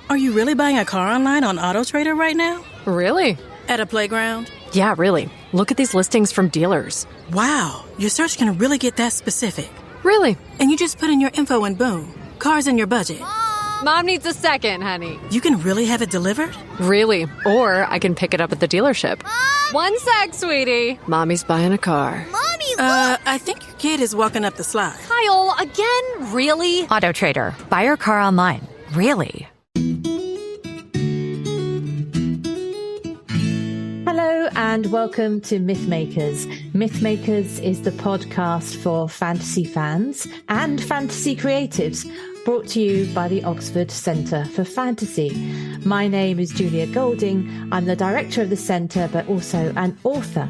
Are you really buying a car online on AutoTrader right now? Really? At a playground? Yeah, really. Look at these listings from dealers. Wow, your search can really get that specific. Really? And you just put in your info and boom, car's in your budget. Mom needs a second, honey. You can really have it delivered? Really. Or I can pick it up at the dealership. One sec, sweetie. Mommy's buying a car. Mommy, look! I think your kid is walking up the slide. Kyle, again? Really? AutoTrader. Buy your car online. Really? Hello and welcome to Mythmakers. Mythmakers is the podcast for fantasy fans and fantasy creatives, brought to you by the Oxford Centre for Fantasy. My name is Julia Golding. I'm the director of the centre, but also an author.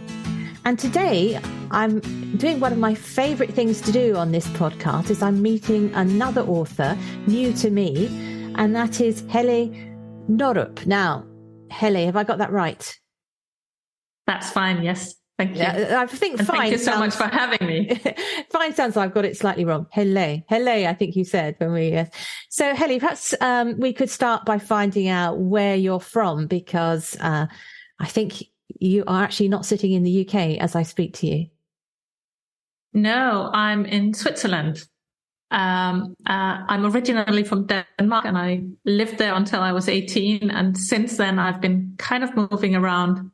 And today I'm doing one of my favourite things to do on this podcast is I'm meeting another author new to me, and that is Hele Norup. Now, Hele, have I got that right? That's fine, yes. Thank you. Yeah, I think and fine. Thank you so much for having me. Fine sounds like I've got it slightly wrong. Hele, I think you said when we... So, Hele, perhaps we could start by finding out where you're from, because I think you are actually not sitting in the UK as I speak to you. No, I'm in Switzerland. I'm originally from Denmark, and I lived there until I was 18. And since then, I've been kind of moving around,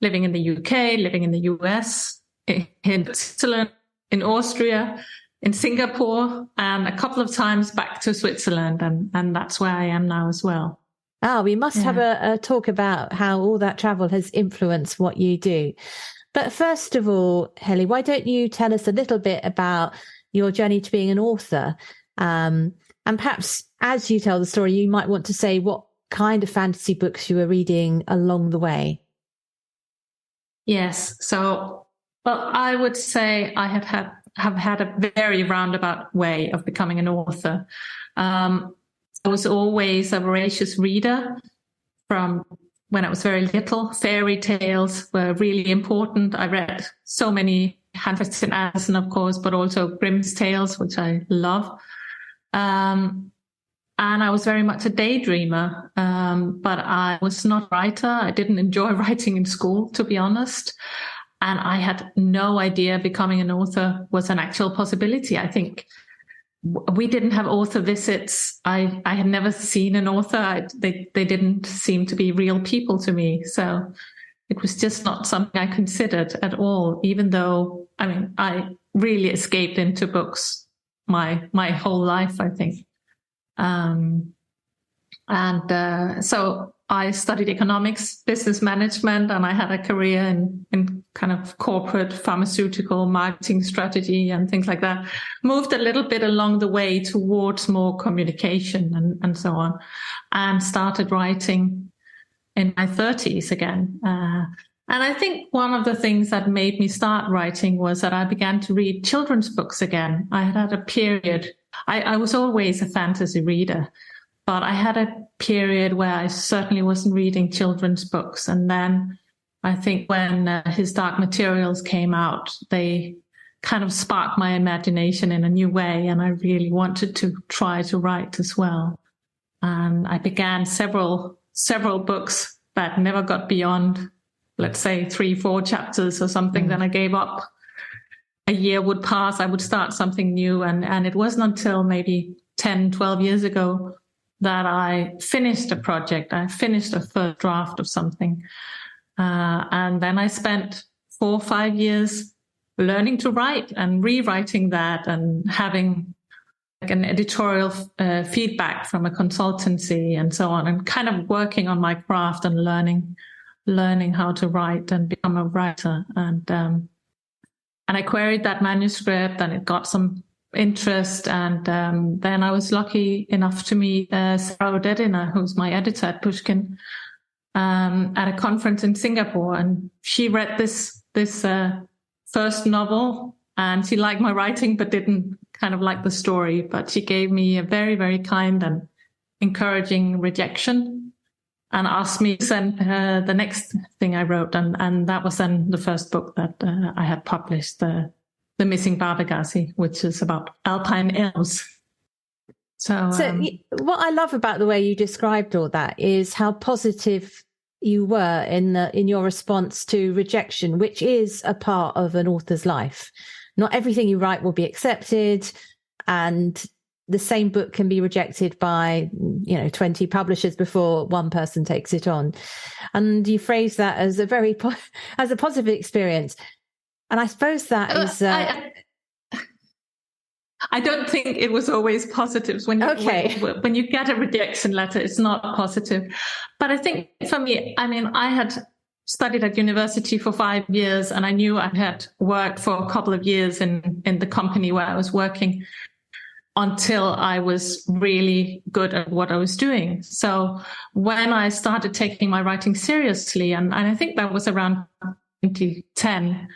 living in the UK, living in the US, in Switzerland, in Austria, in Singapore, and a couple of times back to Switzerland. And that's where I am now as well. We must have a talk about how all that travel has influenced what you do. But first of all, Hele, why don't you tell us a little bit about your journey to being an author? And perhaps as you tell the story, you might want to say what kind of fantasy books you were reading along the way. Yes. So, well, I would say I have had a very roundabout way of becoming an author. I was always a voracious reader from when I was very little. Fairy tales were really important. I read so many Hans Christian Andersen, of course, but also Grimm's tales, which I love. And I was very much a daydreamer, but I was not a writer. I didn't enjoy writing in school, to be honest. And I had no idea becoming an author was an actual possibility. I think we didn't have author visits. I had never seen an author. They didn't seem to be real people to me. So it was just not something I considered at all, even though, I mean, I really escaped into books my whole life, I think. So I studied economics, business management, and I had a career in kind of corporate pharmaceutical marketing strategy and things like that. Moved a little bit along the way towards more communication and so on, and started writing in my 30s again. And I think one of the things that made me start writing was that I began to read children's books again. I had a period. I was always a fantasy reader, but I had a period where I certainly wasn't reading children's books. And then I think when His Dark Materials came out, they kind of sparked my imagination in a new way. And I really wanted to try to write as well. And I began several books that never got beyond, let's say, 3-4 chapters or something. Then I gave up. A year would pass, I would start something new. And it wasn't until maybe 10, 12 years ago that I finished a project. I finished a first draft of something. And then I spent 4 or 5 years learning to write and rewriting that and having like an editorial feedback from a consultancy and so on, and kind of working on my craft and learning how to write and become a writer. And I queried that manuscript, and it got some interest. And then I was lucky enough to meet Sarah Odedina, who's my editor at Pushkin, at a conference in Singapore. And she read this first novel, and she liked my writing, but didn't kind of like the story. But she gave me a very, very kind and encouraging rejection, and asked me to send her the next thing I wrote. And that was then the first book that I had published, The Missing Barbagasi, which is about alpine elves. So, what I love about the way you described all that is how positive you were in your response to rejection, which is a part of an author's life. Not everything you write will be accepted, and the same book can be rejected by 20 publishers before one person takes it on. And you phrase that as a as a positive experience. And I suppose that is. I don't think it was always positive. When you get a rejection letter, it's not positive. But I think for me, I mean, I had studied at university for 5 years, and I knew I had worked for a couple of years in the company where I was working until I was really good at what I was doing. So when I started taking my writing seriously, and I think that was around 2010,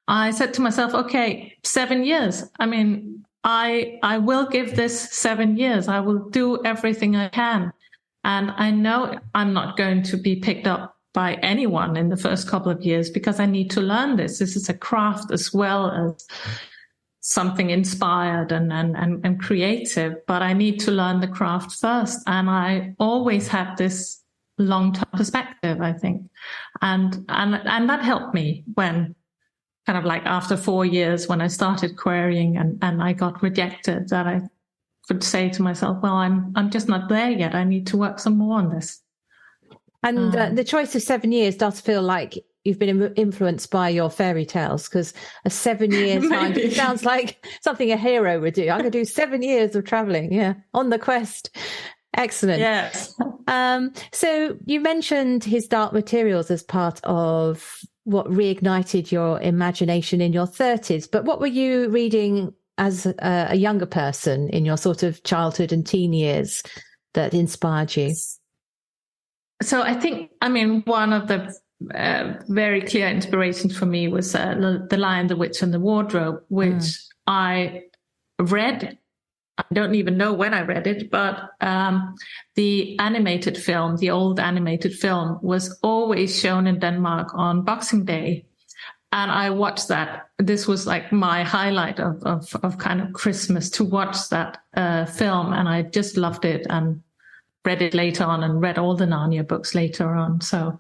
I said to myself, okay, 7 years. I mean, I will give this 7 years. I will do everything I can. And I know I'm not going to be picked up by anyone in the first couple of years because I need to learn this. This is a craft as well as something inspired and creative, but I need to learn the craft first. And I always have this long-term perspective, I think. And that helped me when kind of like after 4 years when I started querying and I got rejected, that I could say to myself, well, I'm just not there yet. I need to work some more on this. And the choice of 7 years does feel like you've been influenced by your fairy tales, because a 7 year time sounds like something a hero would do. I'm going to do 7 years of traveling, on the quest. Excellent. Yes. So you mentioned his Dark Materials as part of what reignited your imagination in your 30s. But what were you reading as a younger person in your sort of childhood and teen years that inspired you? So I think, one of the very clear inspirations for me was The Lion, the Witch, and the Wardrobe, which I read. I don't even know when I read it, but the animated film, the old animated film, was always shown in Denmark on Boxing Day. And I watched that. This was like my highlight of kind of Christmas, to watch that film. And I just loved it and read it later on and read all the Narnia books later on. So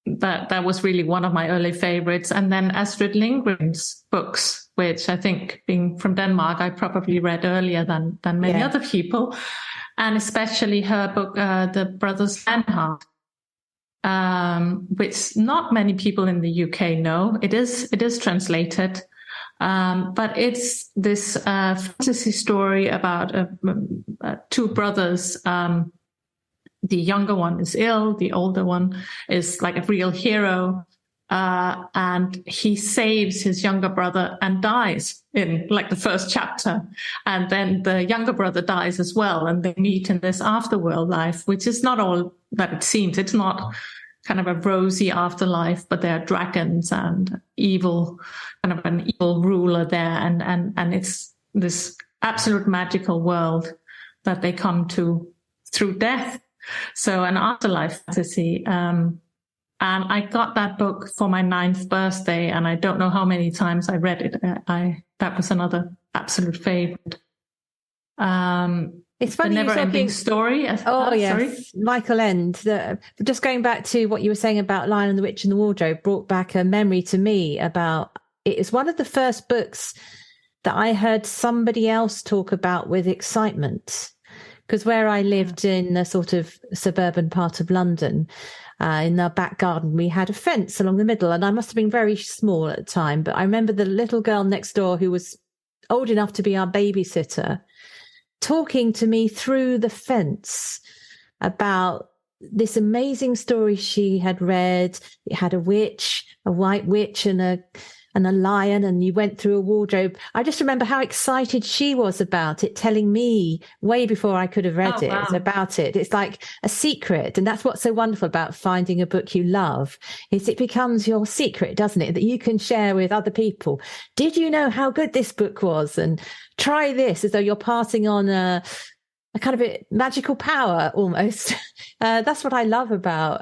that was really one of my early favorites. And then Astrid Lindgren's books, which I think, being from Denmark, I probably read earlier than many other people. And especially her book, The Brothers Lanhart, which not many people in the UK know. It is translated. But it's this fantasy story about two brothers. The younger one is ill. The older one is like a real hero. And he saves his younger brother and dies in like the first chapter. And then the younger brother dies as well. And they meet in this afterworld life, which is not all that it seems. It's not kind of a rosy afterlife, but there are dragons and evil, kind of an evil ruler there. And it's this absolute magical world that they come to through death. So an afterlife fantasy. And I got that book for my 9th birthday, and I don't know how many times I read it. That was another absolute favorite. It's funny, The Never-Ending Story. Yes, sorry? Michael End. Just going back to what you were saying about Lion and the Witch and the Wardrobe brought back a memory to me about, it is one of the first books that I heard somebody else talk about with excitement. Because where I lived in a sort of suburban part of London, in our back garden, we had a fence along the middle, and I must have been very small at the time. But I remember the little girl next door, who was old enough to be our babysitter, talking to me through the fence about this amazing story she had read. It had a witch, a white witch, and a lion, and you went through a wardrobe. I just remember how excited she was about it, telling me way before I could have read about it. It's like a secret. And that's what's so wonderful about finding a book you love, is it becomes your secret, doesn't it? That you can share with other people. Did you know how good this book was? And try this, as though you're passing on a kind of a magical power almost. That's what I love about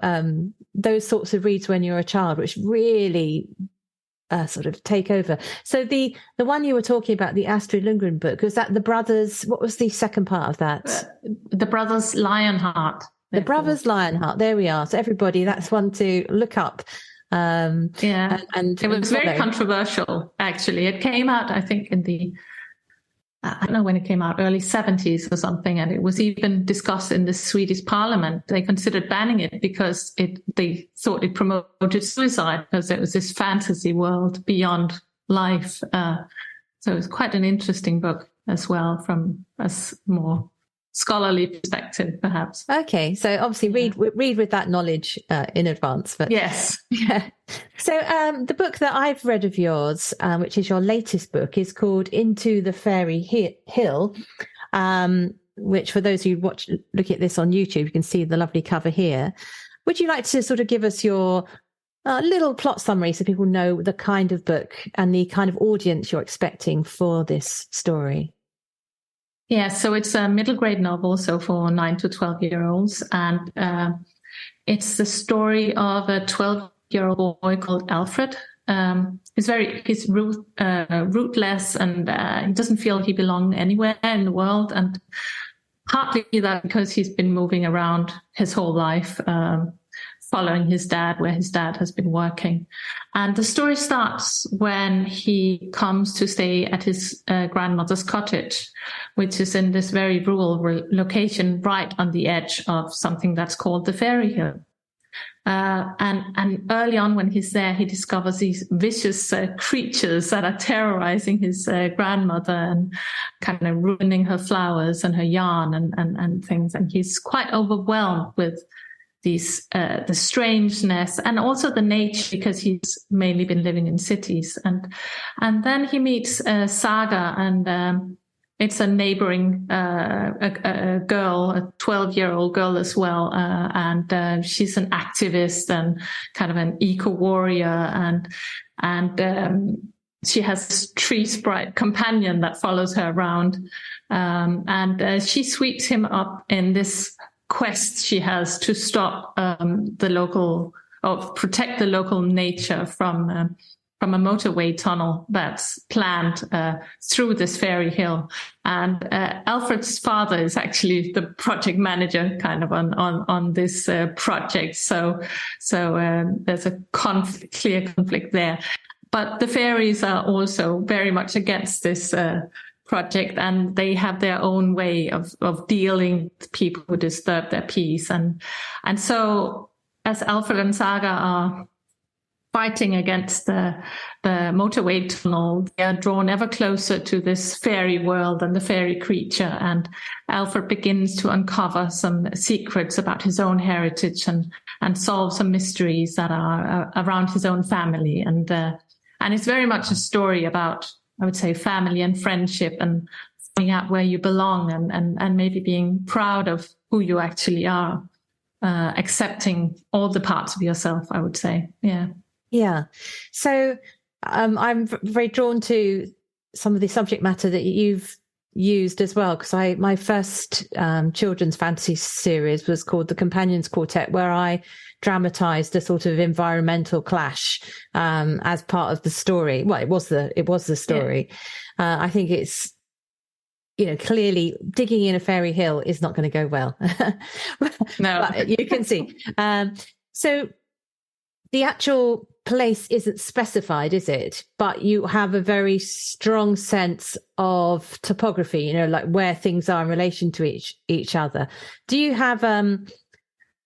those sorts of reads when you're a child, which really sort of take over. So the one you were talking about, the Astrid Lindgren book, was that the brothers? What was the second part of that? The brothers Lionheart. The brothers Lionheart. There we are. So everybody, that's one to look up. And it was very controversial. Actually, it came out, I think, in the I don't know when it came out, early 70s or something, and it was even discussed in the Swedish parliament. They considered banning it because they thought it promoted suicide, because it was this fantasy world beyond life. So it was quite an interesting book as well, from a more scholarly perspective, perhaps. Okay, so obviously read with that knowledge in advance. But yes, yeah. So the book that I've read of yours, which is your latest book, is called Into the Fairy Hill, which for those who look at this on YouTube, you can see the lovely cover here. Would you like to sort of give us your little plot summary so people know the kind of book and the kind of audience you're expecting for this story? Yeah, so it's a middle grade novel, so for 9 to 12-year-olds. And it's the story of a 12-year-old boy called Alfred. He's rootless, and he doesn't feel he belongs anywhere in the world. And partly that because he's been moving around his whole life, following his dad, where his dad has been working. And the story starts when he comes to stay at his grandmother's cottage, which is in this very rural location right on the edge of something that's called the Fairy Hill. And early on when he's there, he discovers these vicious creatures that are terrorizing his grandmother and kind of ruining her flowers and her yarn and things. And he's quite overwhelmed with these the strangeness and also the nature, because he's mainly been living in cities. And then he meets Saga, and it's a neighboring a girl, a 12-year-old girl as well, and she's an activist and kind of an eco warrior, and she has this tree sprite companion that follows her around, and she sweeps him up in this quest she has to stop protect the local nature from a motorway tunnel that's planned through this fairy hill. And Alfred's father is actually the project manager kind of on this project. So there's a clear conflict there. But the fairies are also very much against this project, and they have their own way of dealing with people who disturb their peace. And so as Alfred and Saga are fighting against the motorway tunnel, they are drawn ever closer to this fairy world and the fairy creature. And Alfred begins to uncover some secrets about his own heritage and solve some mysteries that are around his own family. And it's very much a story about, I would say, family and friendship, and finding out where you belong, and maybe being proud of who you actually are, accepting all the parts of yourself, I would say. Yeah. Yeah. So I'm very drawn to some of the subject matter that you've used as well, because my first children's fantasy series was called The Companions Quartet, where I dramatized a sort of environmental clash as part of the story. Well, it was the story. Yeah. I think it's, clearly digging in a fairy hill is not going to go well. No, but you can see. So the actual place isn't specified, is it? But you have a very strong sense of topography, like where things are in relation to each other. Do you have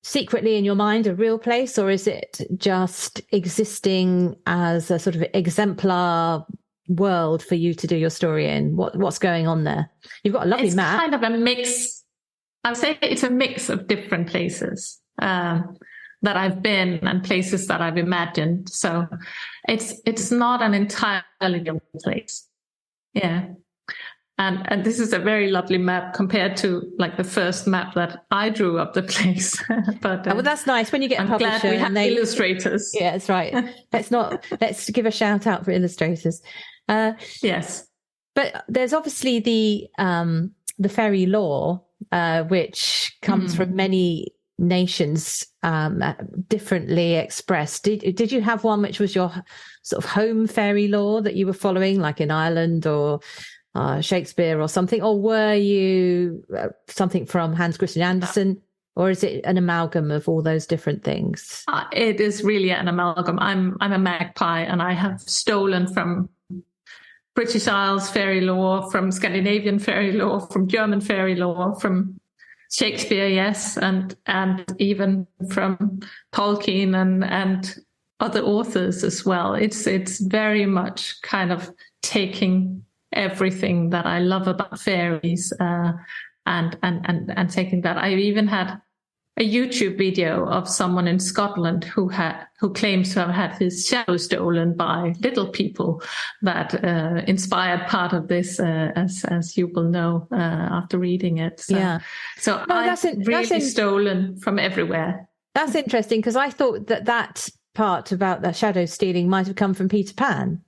secretly in your mind a real place, or is it just existing as a sort of exemplar world for you to do your story in? What's going on there? You've got a lovely map. It's kind of a mix. I would say it's a mix of different places that I've been and places that I've imagined. So it's not an entirely real place. Yeah. And this is a very lovely map compared to like the first map that I drew of the place. But well, that's nice when you get a publisher. Glad we have illustrators. Yeah, that's right. Let's give a shout out for illustrators. Yes. But there's obviously the fairy lore, which comes from many nations differently expressed. Did you have one which was your sort of home fairy lore that you were following, like in Ireland or Shakespeare or something, or were you something from Hans Christian Andersen, or is it an amalgam of all those different things? It is really an amalgam. I'm a magpie, and I have stolen from British Isles fairy lore, from Scandinavian fairy lore, from German fairy lore, from Shakespeare, yes, and even from Tolkien and other authors as well. It's very much kind of taking everything that I love about fairies and taking that. I even had a YouTube video of someone in Scotland who claims to have had his shadow stolen by little people that inspired part of this, as you will know after reading it. So I've really stolen from everywhere. That's interesting, because I thought that part about the shadow stealing might have come from Peter Pan,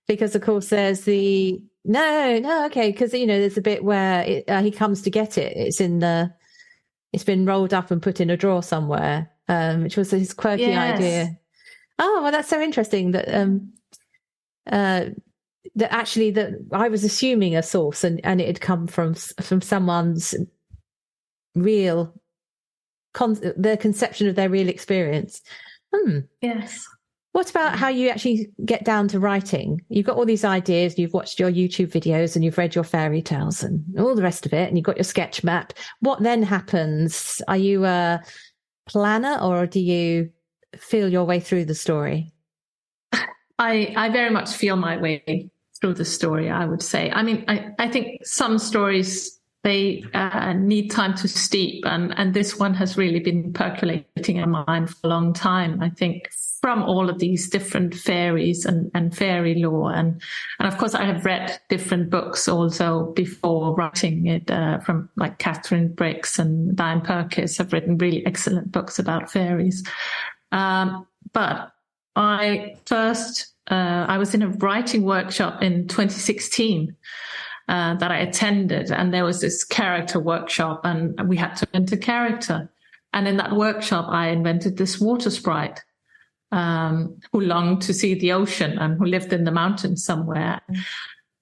because of course there's the because there's a bit where he comes to get it. It's been rolled up and put in a drawer somewhere, which was his quirky idea. Oh, well, that's so interesting that that I was assuming a source and it had come from someone's real their conception of their real experience. Yes. What about how you actually get down to writing? You've got all these ideas, you've watched your YouTube videos and you've read your fairy tales and all the rest of it, and you've got your sketch map. What then happens? Are you a planner, or do you feel your way through the story? I very much feel my way through the story, I would say. I mean, I think some stories, they need time to steep, and this one has really been percolating in my mind for a long time, I think, from all of these different fairies and fairy lore. And of course, I have read different books also before writing it, from like Catherine Briggs and Diane Perkis have written really excellent books about fairies. But I was in a writing workshop in 2016 that I attended, and there was this character workshop, and we had to invent a character. And in that workshop, I invented this water sprite who longed to see the ocean and who lived in the mountains somewhere.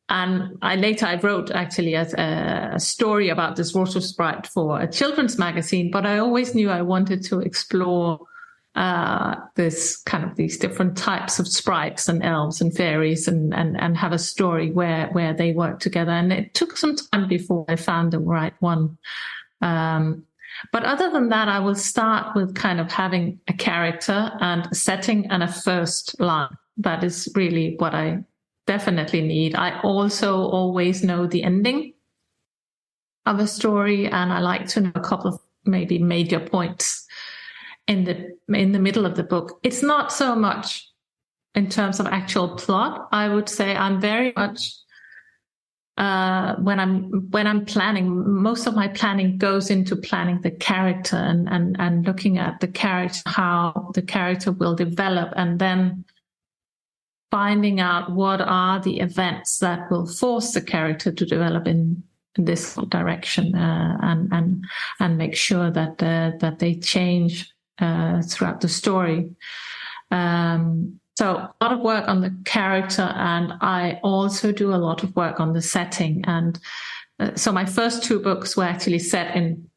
And I wrote actually a story about this water sprite for a children's magazine, but I always knew I wanted to explore these different types of sprites and elves and fairies and have a story where they work together. And it took some time before I found the right one. But other than that, I will start with kind of having a character and a setting and a first line. That is really what I definitely need. I also always know the ending of a story, and I like to know a couple of maybe major points in the middle of the book. It's not so much in terms of actual plot. I would say I'm very much when I'm planning, most of my planning goes into planning the character and looking at the character, how the character will develop, and then finding out what are the events that will force the character to develop in this direction, and make sure that they change throughout the story. So a lot of work on the character, and I also do a lot of work on the setting. And so my first two books were actually set in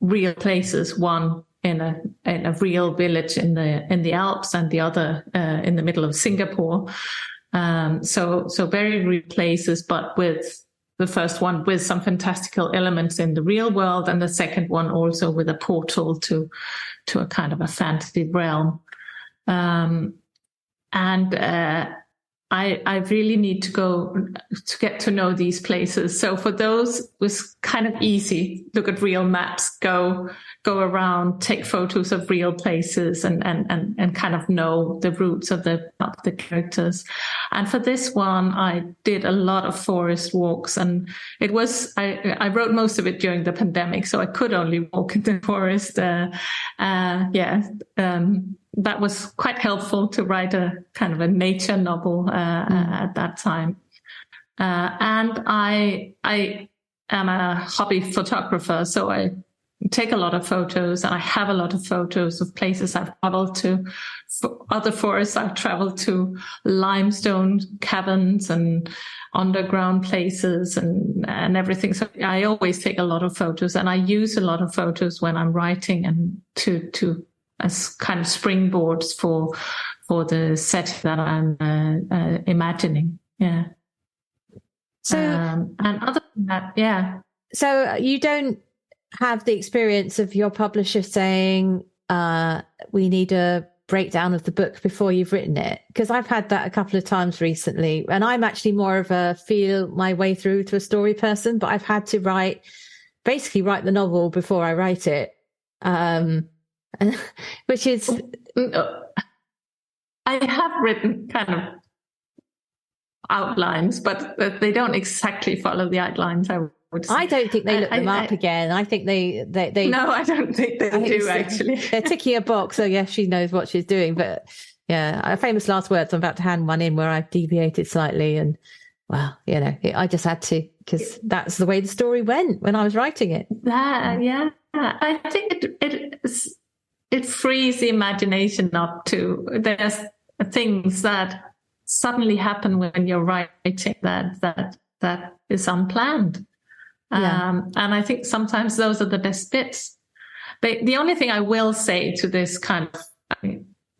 real places, one in a real village in the Alps, and the other in the middle of Singapore. So very real places, but with the first one with some fantastical elements in the real world, and the second one also with a portal to a kind of a fantasy realm. I really need to get to know these places. So for those, it was kind of easy. Look at real maps, go around, take photos of real places, and kind of know the roots of the characters. And for this one, I did a lot of forest walks, and it was I wrote most of it during the pandemic, so I could only walk in the forest. That was quite helpful to write a kind of a nature novel at that time. And I am a hobby photographer, so I take a lot of photos, and I have a lot of photos of places I've traveled to, other forests I've traveled to, limestone caverns and underground places and everything. So I always take a lot of photos, and I use a lot of photos when I'm writing, and to as kind of springboards for the set that I'm imagining. Yeah. So, and other than that, yeah. So you don't have the experience of your publisher saying, we need a breakdown of the book before you've written it? Because I've had that a couple of times recently, and I'm actually more of a feel my way through to a story person, but I've had to basically write the novel before I write it. Which is... I have written kind of outlines, but they don't exactly follow the outlines, I would say. I don't think they look them up again. I think they No, I don't think they do, actually. They're ticking a box, so yes, she knows what she's doing. But yeah, famous last words. I'm about to hand one in where I've deviated slightly, and well, I just had to, because that's the way the story went when I was writing it. Yeah, I think it frees the imagination up to. There's things that suddenly happen when you're writing that is unplanned. Yeah. And I think sometimes those are the best bits. The only thing I will say to this kind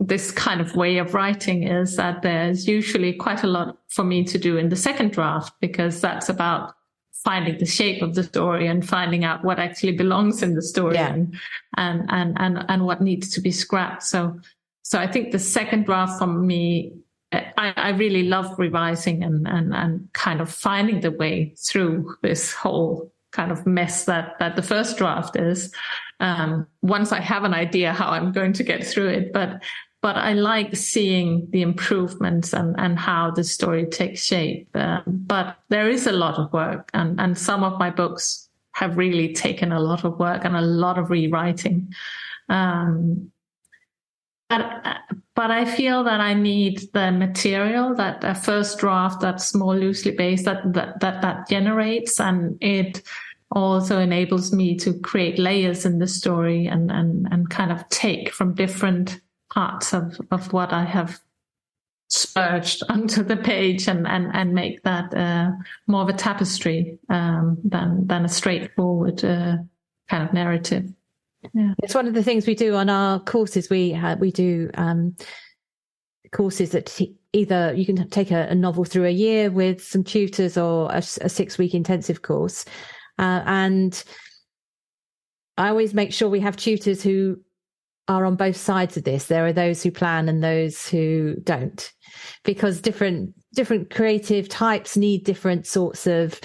of way of writing is that there's usually quite a lot for me to do in the second draft, because that's about finding the shape of the story and finding out what actually belongs in the story, and what needs to be scrapped. So I think the second draft for me, I really love revising and kind of finding the way through this whole kind of mess that the first draft is. Once I have an idea how I'm going to get through it, but I like seeing the improvements and how the story takes shape. But there is a lot of work, and some of my books have really taken a lot of work and a lot of rewriting. But I feel that I need the material that a first draft that's more loosely based that generates, and it also enables me to create layers in the story and kind of take from different parts of what I have spurged onto the page and make that more of a tapestry than a straightforward kind of narrative. Yeah. It's one of the things we do on our courses. We do courses that either you can take a novel through a year with some tutors, or a 6-week intensive course. And I always make sure we have tutors who are on both sides of this. There are those who plan and those who don't, because different creative types need different sorts of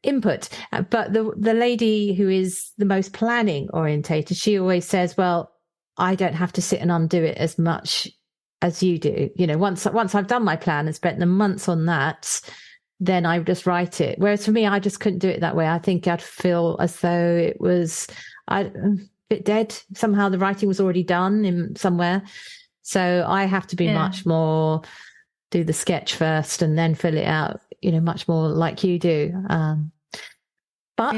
input. But the lady who is the most planning orientated, she always says, well, I don't have to sit and undo it as much as you do. Once I've done my plan and spent the months on that, then I just write it. Whereas for me, I just couldn't do it that way. I think I'd feel as though it was a bit dead. Somehow the writing was already done in somewhere. So I have to be much more, do the sketch first and then fill it out, much more like you do. But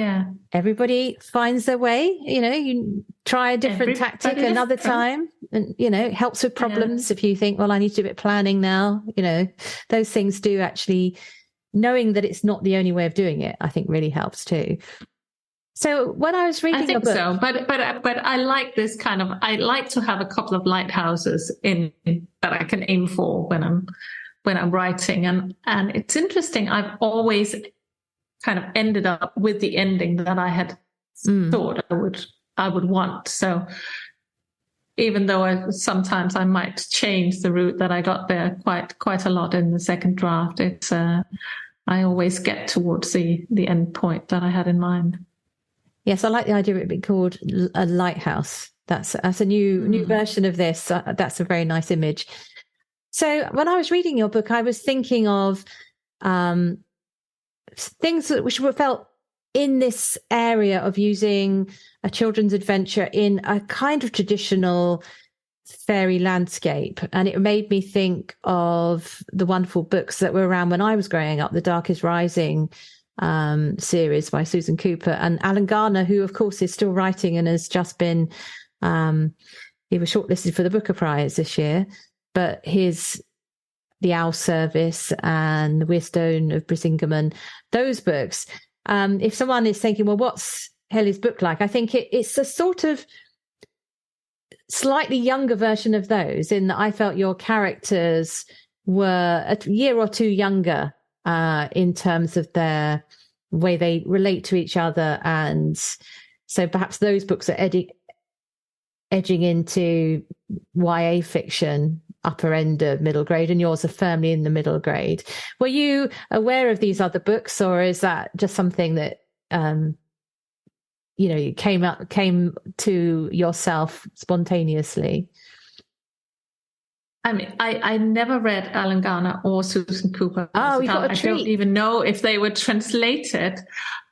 everybody finds their way. You try a different tactic another time, and it helps with problems. If you think, well, I need to do a bit of planning now, those things do actually, knowing that it's not the only way of doing it, I think really helps too. So when I was reading your book, so, but I like this kind of, I like to have a couple of lighthouses that I can aim for when I'm writing, and it's interesting. I've always kind of ended up with the ending that I had thought I would want. So even though sometimes I might change the route that I got there quite a lot in the second draft, it's I always get towards the end point that I had in mind. Yes, I like the idea of it being called a lighthouse. That's a new version of this. That's a very nice image. So when I was reading your book, I was thinking of things which were felt in this area of using a children's adventure in a kind of traditional fairy landscape. And it made me think of the wonderful books that were around when I was growing up. The Dark is Rising series by Susan Cooper, and Alan Garner, who of course is still writing and has just been he was shortlisted for the Booker Prize this year, but The Owl Service and The Weirstone of Brisingamen, those books, if someone is thinking, well, what's Helly's book like, I think it's a sort of slightly younger version of those, in that I felt your characters were a year or two younger in terms of their way they relate to each other. And so perhaps those books are edging into YA fiction, upper end of middle grade, and yours are firmly in the middle grade. Were you aware of these other books, or is that just something that you came to yourself spontaneously? I mean, I never read Alan Garner or Susan Cooper. Oh, we got a treat. I don't even know if they were translated,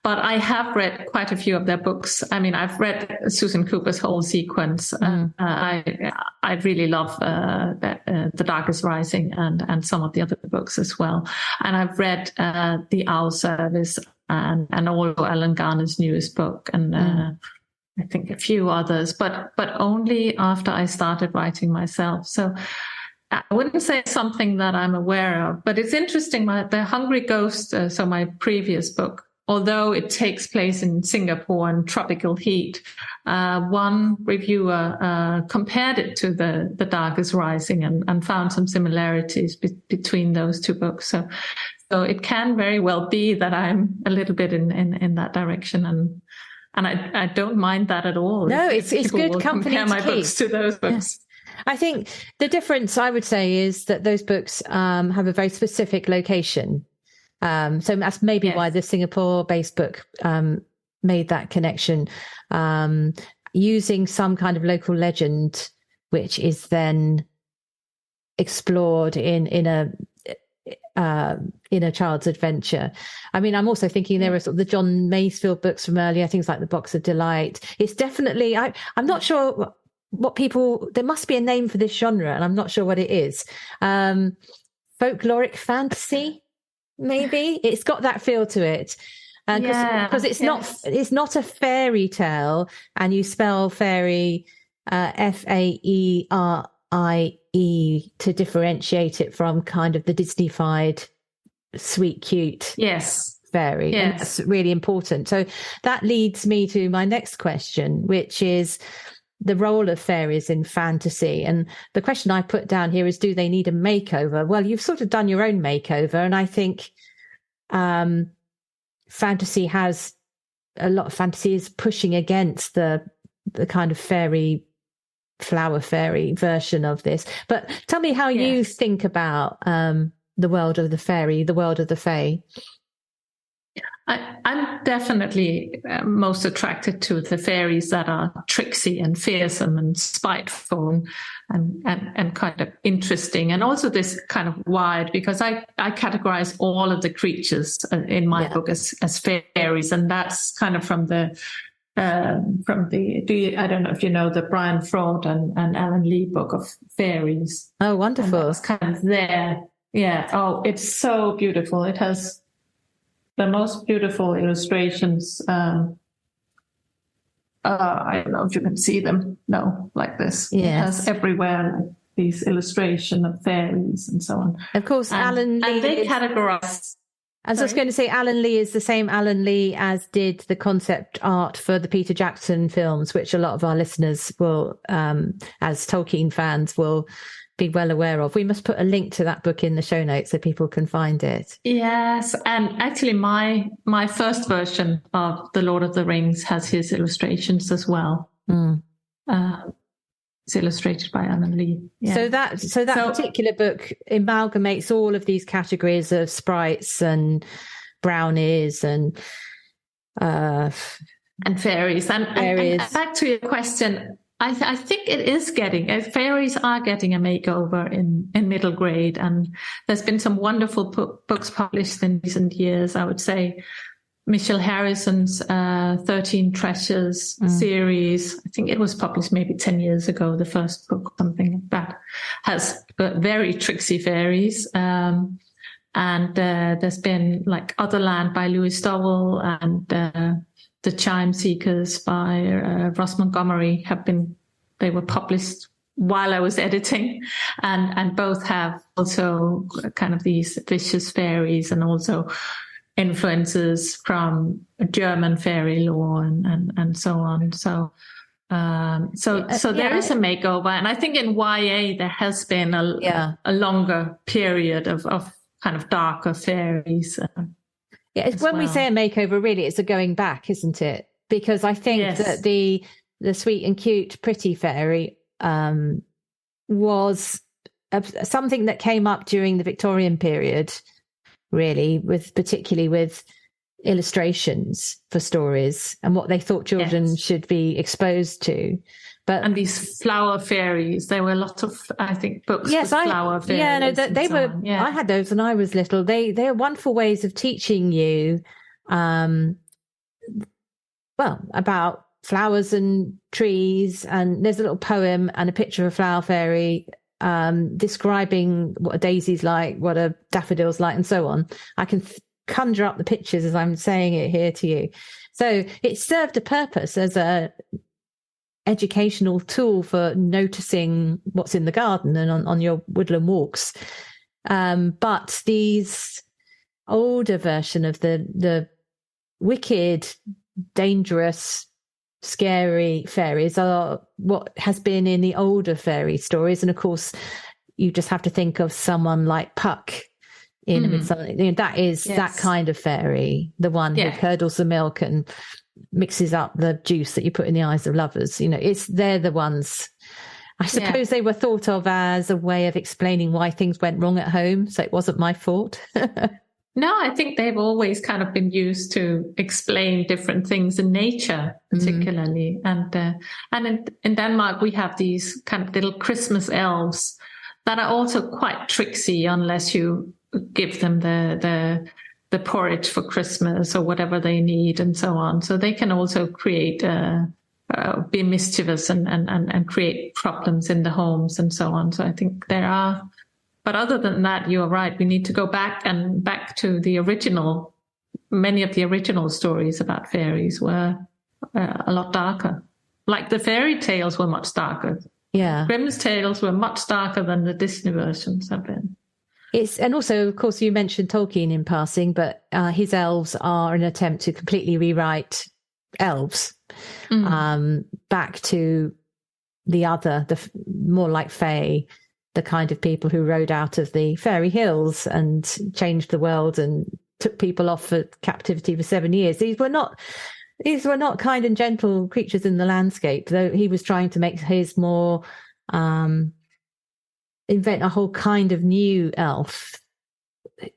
but I have read quite a few of their books. I mean, I've read Susan Cooper's whole sequence. I really love The Darkest Rising and some of the other books as well. And I've read The Owl Service and also Alan Garner's newest book, and I think a few others, but only after I started writing myself. So I wouldn't say something that I'm aware of, but it's interesting. The Hungry Ghost, so my previous book, although it takes place in Singapore in tropical heat, one reviewer compared it to the Darkest Rising and found some similarities between those two books. So it can very well be that I'm a little bit in that direction, and I don't mind that at all. No, it's good company compare my books to those books. Yeah. I think the difference, I would say, is that those books have a very specific location. So that's maybe why the Singapore-based book made that connection, using some kind of local legend, which is then explored in a child's adventure. I mean, I'm also thinking there are sort of the John Masefield books from earlier, things like The Box of Delight. It's definitely, I'm not sure there must be a name for this genre, and I'm not sure what it is. Folkloric fantasy, maybe. It's got that feel to it. Because it's not a fairy tale, and you spell fairy Faerie to differentiate it from kind of the Disney-fied sweet, cute fairy. Yes. And that's really important. So that leads me to my next question, which is the role of fairies in fantasy. And the question I put down here is, do they need a makeover? Well, you've sort of done your own makeover, and I think fantasy has a lot of fantasy is pushing against the kind of flower fairy version of this. But tell me how you think about the world of the fairy, the world of the fae. I'm definitely most attracted to the fairies that are tricksy and fearsome and spiteful and kind of interesting, and also this kind of wild, because I categorize all of the creatures in my book as fairies, and that's kind of from the I don't know if you know the Brian Froud and Alan Lee book of fairies. Oh, wonderful! It's kind of there. Yeah. Oh, it's so beautiful. It has the most beautiful illustrations. I don't know if you can see them. No, like this. Yes. It has everywhere like these illustrations of fairies and so on. Of course, Alan Lee. And they categorize. As I was going to say, Alan Lee is the same Alan Lee as did the concept art for the Peter Jackson films, which a lot of our listeners will, as Tolkien fans, will be well aware of. We must put a link to that book in the show notes so people can find it. Yes, and actually my first version of The Lord of the Rings has his illustrations as well. It's illustrated by Alan Lee. Yeah. So that particular book amalgamates all of these categories of sprites and brownies and fairies. And back to your question, I think it is fairies are getting a makeover in middle grade, and there's been some wonderful books published in recent years. I would say Michelle Harrison's 13 Treasures series, I think it was published maybe 10 years ago, the first book, something like that, has very tricksy fairies. And there's been like Other Land by Louis Stowell and The Chime Seekers by Ross Montgomery they were published while I was editing, and both have also kind of these vicious fairies and also influences from German fairy lore and so on. So there is a makeover, and I think in YA there has been a longer period of kind of darker fairies. When we say a makeover, really, it's a going back, isn't it? Because I think that the sweet and cute pretty fairy was something that came up during the Victorian period, really, particularly with illustrations for stories and what they thought children should be exposed to. And these flower fairies, there were lots of, I think, books with flower fairies. Yeah, no, they were. I had those when I was little. They are wonderful ways of teaching you, about flowers and trees. And there's a little poem and a picture of a flower fairy describing what a daisy's like, what a daffodil's like, and so on. I can conjure up the pictures as I'm saying it here to you. So it served a purpose as a educational tool for noticing what's in the garden and on your woodland walks. But these older version of the wicked, dangerous, scary fairies are what has been in the older fairy stories. And of course, you just have to think of someone like Puck in Midsummer. That is that kind of fairy, the one who curdles the milk and mixes up the juice that you put in the eyes of lovers. They're the ones. I suppose they were thought of as a way of explaining why things went wrong at home, so it wasn't my fault. No, I think they've always kind of been used to explain different things in nature, particularly. And in Denmark, we have these kind of little Christmas elves that are also quite tricksy unless you give them the porridge for Christmas or whatever they need and so on. So they can also create, be mischievous and create problems in the homes and so on. So I think there are. But other than that, you're right. We need to go back to the original. Many of the original stories about fairies were a lot darker. Like the fairy tales were much darker. Yeah. Grimm's tales were much darker than the Disney versions have been. And also, of course, you mentioned Tolkien in passing, but his elves are an attempt to completely rewrite elves back to the more like Fae, the kind of people who rode out of the fairy hills and changed the world and took people off for captivity for 7 years. These were not kind and gentle creatures in the landscape, though he was trying to make his more invent a whole kind of new elf,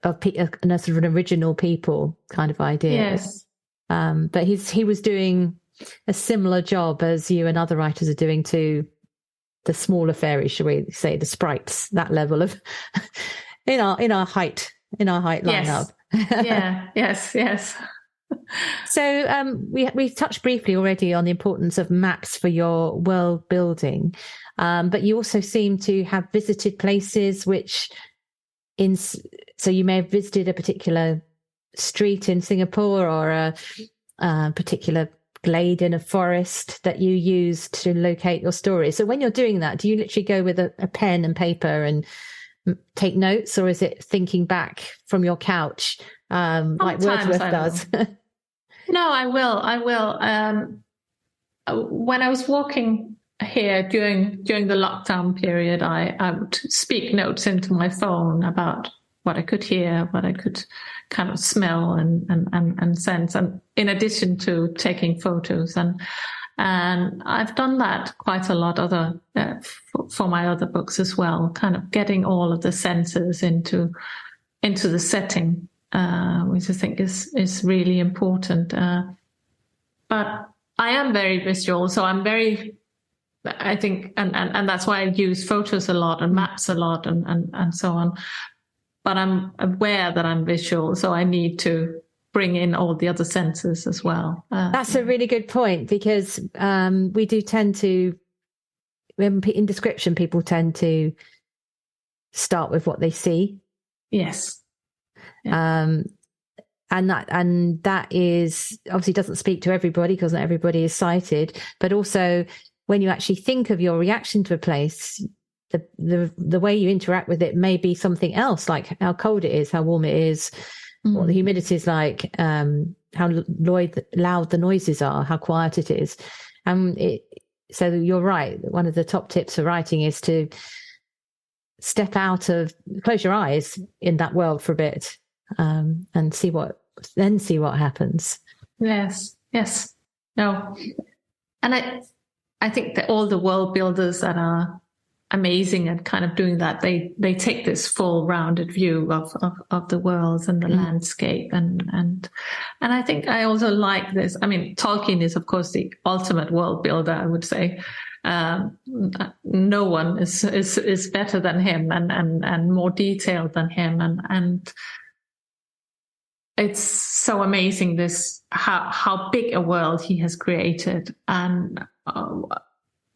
a sort of an original people kind of idea. Yes. But he was doing a similar job as you and other writers are doing to the smaller fairies, shall we say, the sprites, that level of in our height lineup. Yes. So we touched briefly already on the importance of maps for your world building, but you also seem to have visited places so you may have visited a particular street in Singapore or a particular glade in a forest that you use to locate your story. So when you're doing that, do you literally go with a pen and paper and take notes, or is it thinking back from your couch like Wordsworth does? No, I will. When I was walking here during the lockdown period, I would speak notes into my phone about what I could hear, what I could kind of smell and sense, and in addition to taking photos. And I've done that quite a lot for my other books as well, kind of getting all of the senses into the setting, which I think is really important. But I am very visual, so I think, and that's why I use photos a lot and maps a lot and so on. But I'm aware that I'm visual, so I need to bring in all the other senses as well. That's a really good point, because we do tend to, in description, people tend to start with what they see. Yes. And that is obviously doesn't speak to everybody because not everybody is sighted, but also when you actually think of your reaction to a place, the way you interact with it may be something else, like how cold it is, how warm it is, what the humidity is like, how loud the noises are, how quiet it is. So you're right. One of the top tips for writing is to close your eyes in that world for a bit, and see what happens. Yes. No. And I think that all the world builders that are amazing at kind of doing that, they take this full rounded view of the world and the landscape. And I think I also like this. I mean, Tolkien is of course the ultimate world builder, I would say. No one is better than him and more detailed than him. And it's so amazing how big a world he has created. And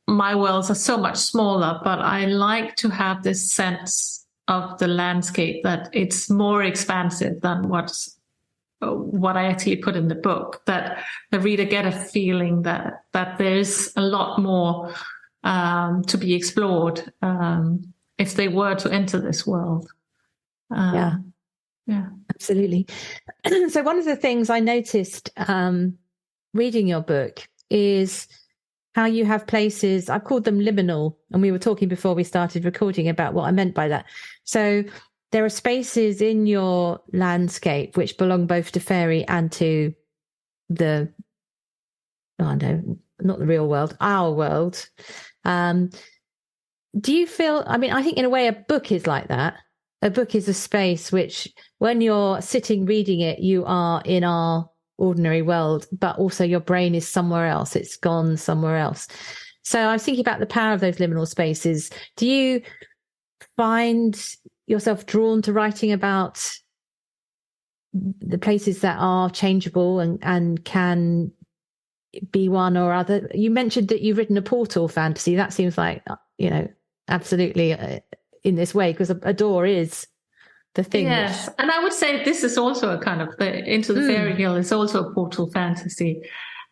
my worlds are so much smaller, but I like to have this sense of the landscape that it's more expansive than what I actually put in the book, that the reader get a feeling that there's a lot more to be explored if they were to enter this world. Yeah, absolutely. So one of the things I noticed reading your book is how you have places, I've called them liminal, and we were talking before we started recording about what I meant by that. So there are spaces in your landscape which belong both to fairy and to not the real world, our world. Do you feel, I mean, I think in a way a book is like that. A book is a space which when you're sitting reading it, you are in our ordinary world, but also your brain is somewhere else. It's gone somewhere else. So I was thinking about the power of those liminal spaces. Do you find yourself drawn to writing about the places that are changeable and can be one or other? You mentioned that you've written a portal fantasy. That seems like, absolutely in this way, because a door is the thing. Yes. And I would say this is also a kind of Into the Fairy Hill is also a portal fantasy.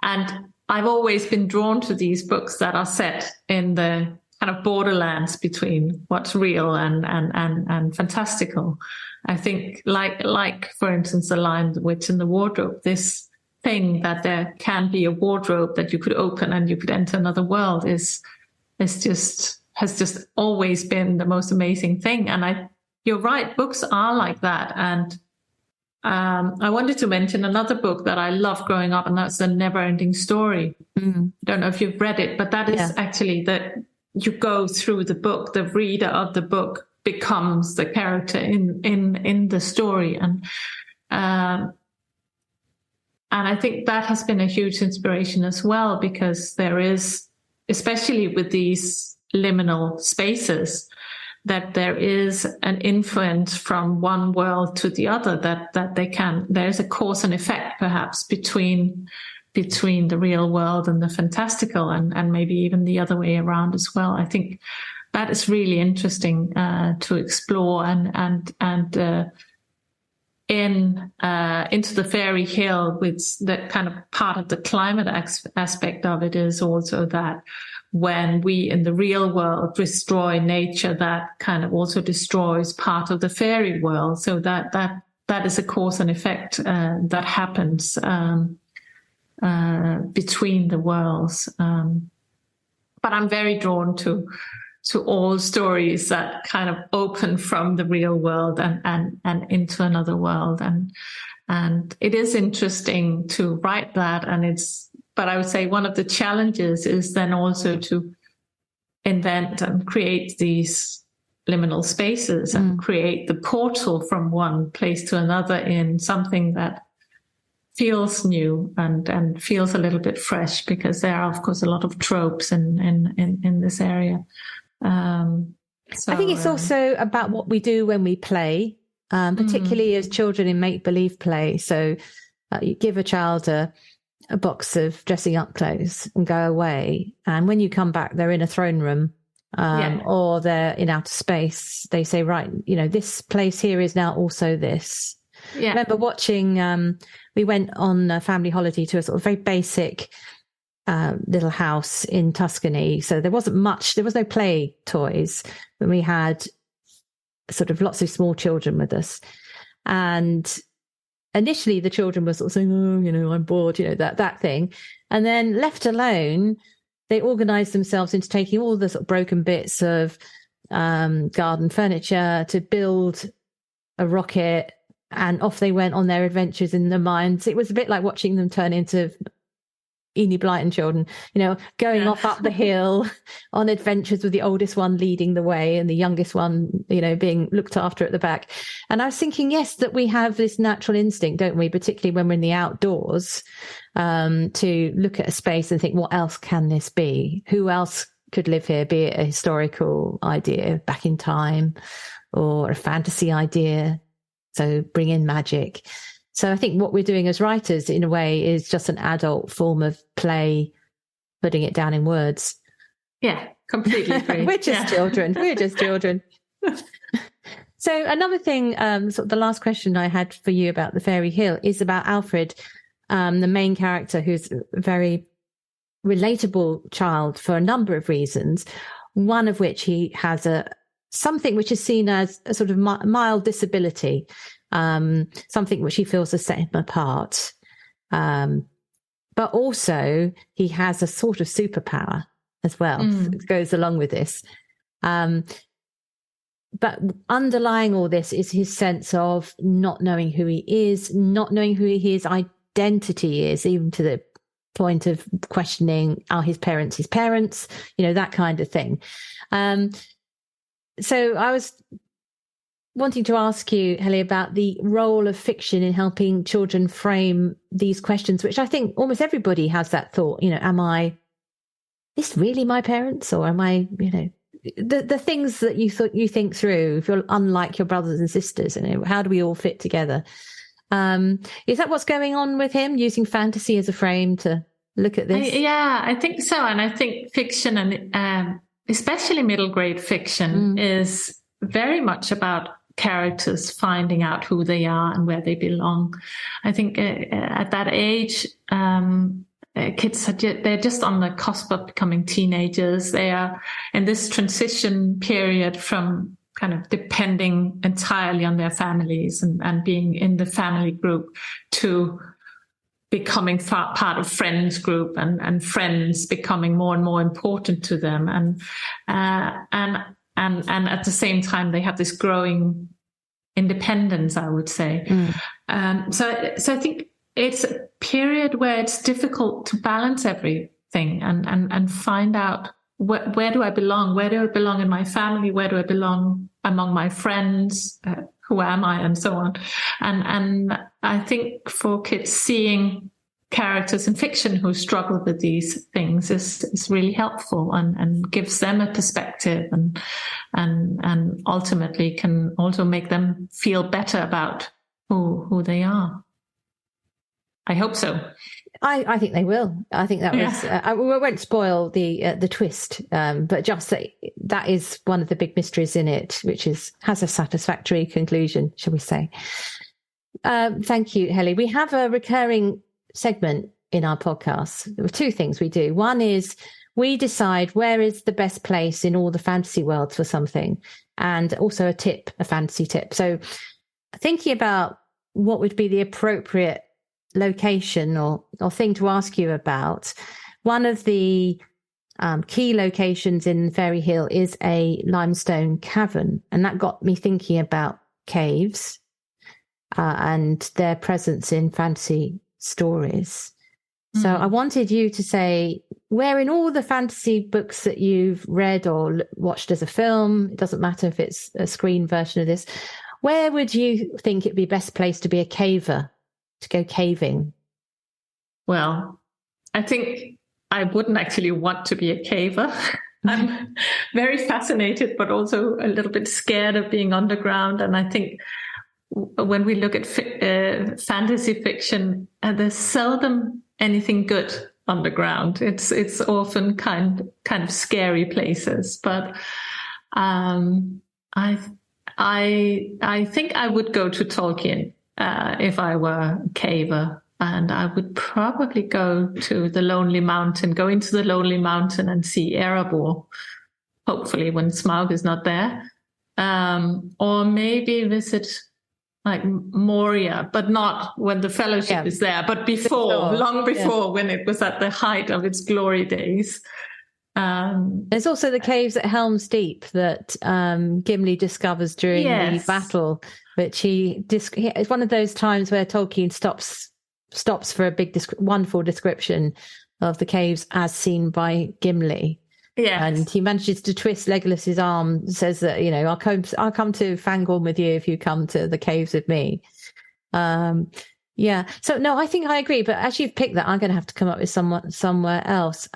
And I've always been drawn to these books that are set in the kind of borderlands between what's real and fantastical. I think like for instance, The Lion, the Witch and the Wardrobe, this thing that there can be a wardrobe that you could open and you could enter another world has just always been the most amazing thing. And you're right, books are like that. And I wanted to mention another book that I loved growing up, and that's The Never-Ending Story. I don't know if you've read it, but that is actually that you go through the book, the reader of the book becomes the character in the story. And I think that has been a huge inspiration as well, because there is, especially with these liminal spaces, that there is an influence from one world to the other, that there's a cause and effect perhaps between the real world and the fantastical, and maybe even the other way around as well. I think that is really interesting to explore, and Into the Fairy Hill, with that kind of part of the climate aspect of it is also that when we in the real world destroy nature, that kind of also destroys part of the fairy world. So that is a cause and effect that happens between the worlds. But I'm very drawn to all stories that kind of open from the real world and into another world. And it is interesting to write that. But I would say one of the challenges is then also to invent and create these liminal spaces and create the portal from one place to another in something that feels new and feels a little bit fresh, because there are, of course, a lot of tropes in this area. I think it's also about what we do when we play, particularly as children in make-believe play. So you give a child a box of dressing up clothes and go away, and when you come back, they're in a throne room or they're in outer space. They say, right, this place here is now also this. Yeah. I remember watching, we went on a family holiday to a sort of very basic little house in Tuscany. So there wasn't much, there was no play toys, but we had sort of lots of small children with us. And initially the children were sort of saying, oh, I'm bored, that thing. And then left alone, they organized themselves into taking all the sort of broken bits of garden furniture to build a rocket, and off they went on their adventures in the mines. It was a bit like watching them turn into Enid Blyton children, going off up the hill on adventures with the oldest one leading the way and the youngest one, being looked after at the back. And I was thinking, yes, that we have this natural instinct, don't we? Particularly when we're in the outdoors, to look at a space and think, what else can this be? Who else could live here? Be it a historical idea back in time or a fantasy idea. So bring in magic. So I think what we're doing as writers, in a way, is just an adult form of play, putting it down in words. Yeah, completely agree. We're just children. We're just children. So another thing, sort of the last question I had for you about the Fairy Hill is about Alfred, the main character, who's a very relatable child for a number of reasons. One of which, he has something which is seen as a sort of mild disability. Something which he feels has set him apart. But also he has a sort of superpower as well that goes along with this. But underlying all this is his sense of not knowing who he is, not knowing who his identity is, even to the point of questioning, are his parents, that kind of thing. So I was wanting to ask you, Helle, about the role of fiction in helping children frame these questions, which I think almost everybody has that thought, am this really my parents? Or am I, the things that you think through, if you're unlike your brothers and sisters, how do we all fit together? Is that what's going on with him, using fantasy as a frame to look at this? I think so. And I think fiction, and especially middle grade fiction, is very much about characters finding out who they are and where they belong. I think at that age, kids they're just on the cusp of becoming teenagers. They are in this transition period from kind of depending entirely on their families and being in the family group to becoming part of friends group and friends becoming more and more important to them. And at the same time, they have this growing independence, I would say. So I think it's a period where it's difficult to balance everything and find out where do I belong? Where do I belong in my family? Where do I belong among my friends? Who am I? And so on. And I think for kids, seeing characters in fiction who struggle with these things is really helpful and gives them a perspective and ultimately can also make them feel better about who they are. I hope so. I think they will. I think that was. We won't spoil the twist, but just that is one of the big mysteries in it, which has a satisfactory conclusion, shall we say? Thank you, Helle. We have a recurring segment in our podcast. There are two things we do. One is we decide where is the best place in all the fantasy worlds for something, and also a fantasy tip. So thinking about what would be the appropriate location or thing to ask you about, one of the key locations in Fairy Hill is a limestone cavern, and that got me thinking about caves and their presence in fantasy stories. So I wanted you to say where in all the fantasy books that you've read or watched as a film, it doesn't matter if it's a screen version of this, where would you think it'd be best place to be a caver, to go caving? Well, I think I wouldn't actually want to be a caver. I'm very fascinated, but also a little bit scared of being underground. And I think when we look at fantasy fiction, there's seldom anything good underground. It's often kind of scary places. But I think I would go to Tolkien if I were a caver. And I would probably go to the Lonely Mountain, go into the Lonely Mountain and see Erebor, hopefully when Smaug is not there. Or maybe visit like Moria, but not when the Fellowship is there, but long before, when it was at the height of its glory days. There's also the caves at Helm's Deep that Gimli discovers during the battle, which it's one of those times where Tolkien stops for a big, wonderful description of the caves as seen by Gimli. Yeah, and he manages to twist Legolas's arm, says that, I'll come to Fangorn with you if you come to the caves with me. Yeah. So no, I think I agree. But as you've picked that, I'm going to have to come up with somewhere else.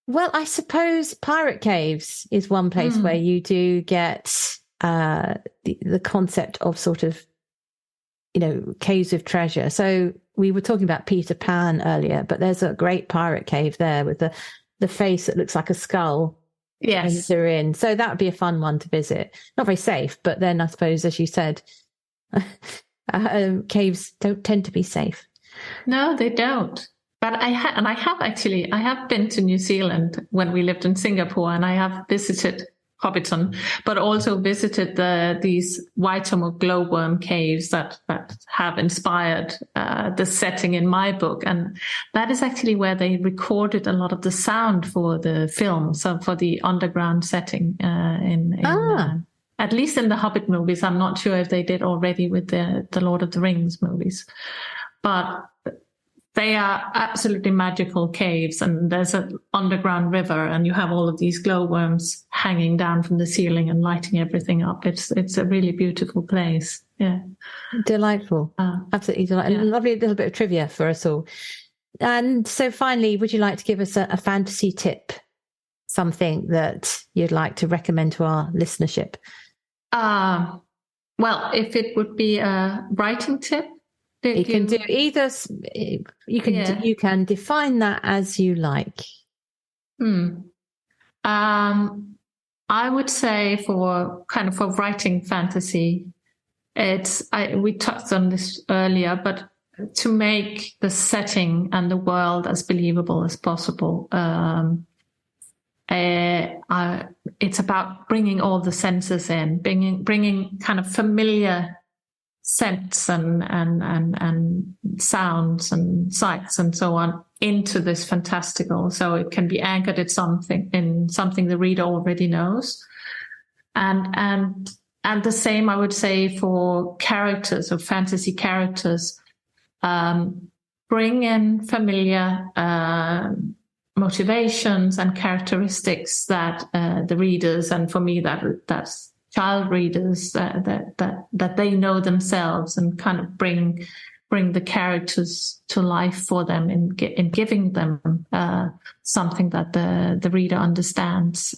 Well, I suppose Pirate Caves is one place where you do get the concept of sort of, caves of treasure. So we were talking about Peter Pan earlier, but there's a great pirate cave there with the face that looks like a skull. Yes. They're in. So that would be a fun one to visit. Not very safe, but then I suppose, as you said, caves don't tend to be safe. No, they don't. But I have been to New Zealand when we lived in Singapore, and I have visited Hobbiton, but also visited these Waitomo glowworm caves that have inspired the setting in my book. And that is actually where they recorded a lot of the sound for the film, so for the underground setting at least in the Hobbit movies. I'm not sure if they did already with the Lord of the Rings movies. But they are absolutely magical caves, and there's an underground river, and you have all of these glowworms hanging down from the ceiling and lighting everything up. It's a really beautiful place. Yeah, delightful, absolutely delightful. Yeah. And a lovely little bit of trivia for us all. And so, finally, would you like to give us a fantasy tip? Something that you'd like to recommend to our listenership? Well, if it would be a writing tip. You can do either. You can define that as you like. I would say for writing fantasy, we touched on this earlier, but to make the setting and the world as believable as possible. It's about bringing all the senses in, bringing kind of familiar scents and sounds and sights and so on into this fantastical, so it can be anchored in something the reader already knows, and the same I would say for characters or fantasy characters. Bring in familiar motivations and characteristics that the readers, and for me that's child readers, that they know themselves, and kind of bring the characters to life for them in giving them something that the reader understands.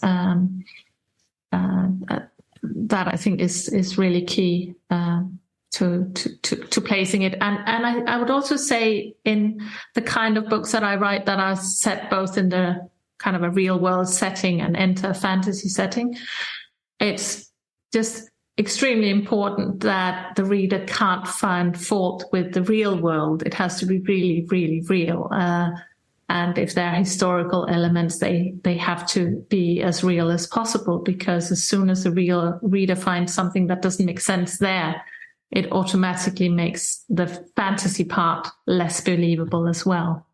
That I think is really key to placing it. And I would also say in the kind of books that I write that are set both in the kind of a real world setting and enter a fantasy setting, it's just extremely important that the reader can't find fault with the real world. It has to be really, really real. And if there are historical elements, they have to be as real as possible, because as soon as the real reader finds something that doesn't make sense there, it automatically makes the fantasy part less believable as well.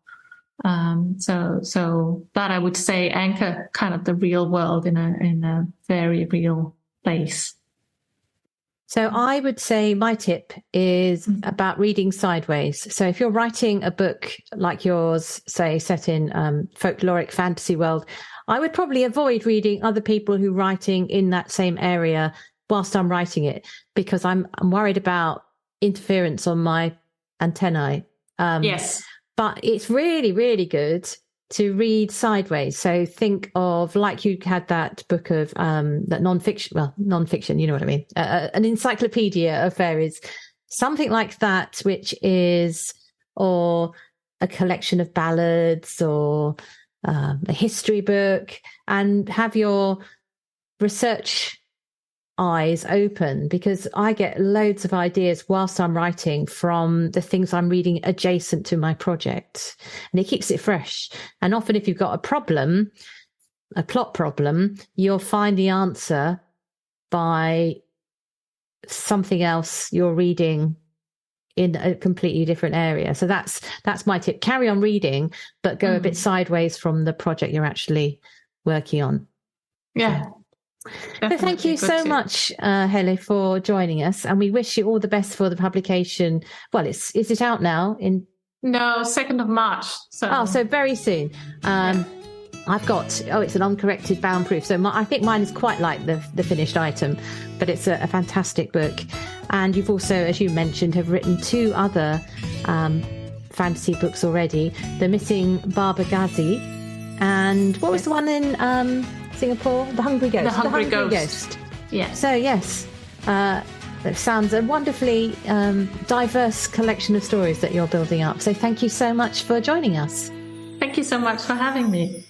So that I would say anchor kind of the real world in a very real place. So I would say my tip is about reading sideways. So if you're writing a book like yours, say set in folkloric fantasy world, I would probably avoid reading other people who are writing in that same area whilst I'm writing it, because I'm worried about interference on my antennae. Yes. But it's really, really good to read sideways. So think of, like you had that book of that non-fiction, you know what I mean, an encyclopedia of fairies, something like that, which is, or a collection of ballads, or a history book, and have your research eyes open, because I get loads of ideas whilst I'm writing from the things I'm reading adjacent to my project, and it keeps it fresh. And often if you've got a problem, a plot problem, you'll find the answer by something else you're reading in a completely different area. So that's my tip. Carry on reading, but go a bit sideways from the project you're actually working on. Yeah. So thank you so much, Hele, for joining us, and we wish you all the best for the publication. Well, is it out now? No, 2nd of March. So very soon. I've got, it's an uncorrected bound proof. So I think mine is quite like the finished item, but it's a fantastic book. And you've also, as you mentioned, have written 2 other fantasy books already. The Missing Baba Ghazi, and what was the one in Singapore? The Hungry Ghost. The Hungry Ghost. Yeah. So yes, that sounds a wonderfully diverse collection of stories that you're building up. So thank you so much for joining us. Thank you so much for having me.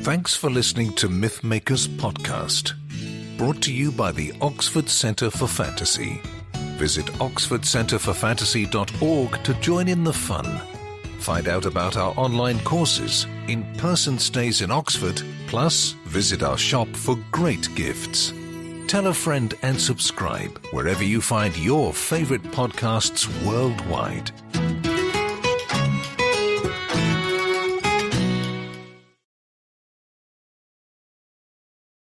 Thanks for listening to Mythmakers Podcast, brought to you by the Oxford Centre for Fantasy. Visit oxfordcenterforfantasy.org to join in the fun. Find out about our online courses, in-person stays in Oxford, plus visit our shop for great gifts. Tell a friend and subscribe wherever you find your favourite podcasts worldwide.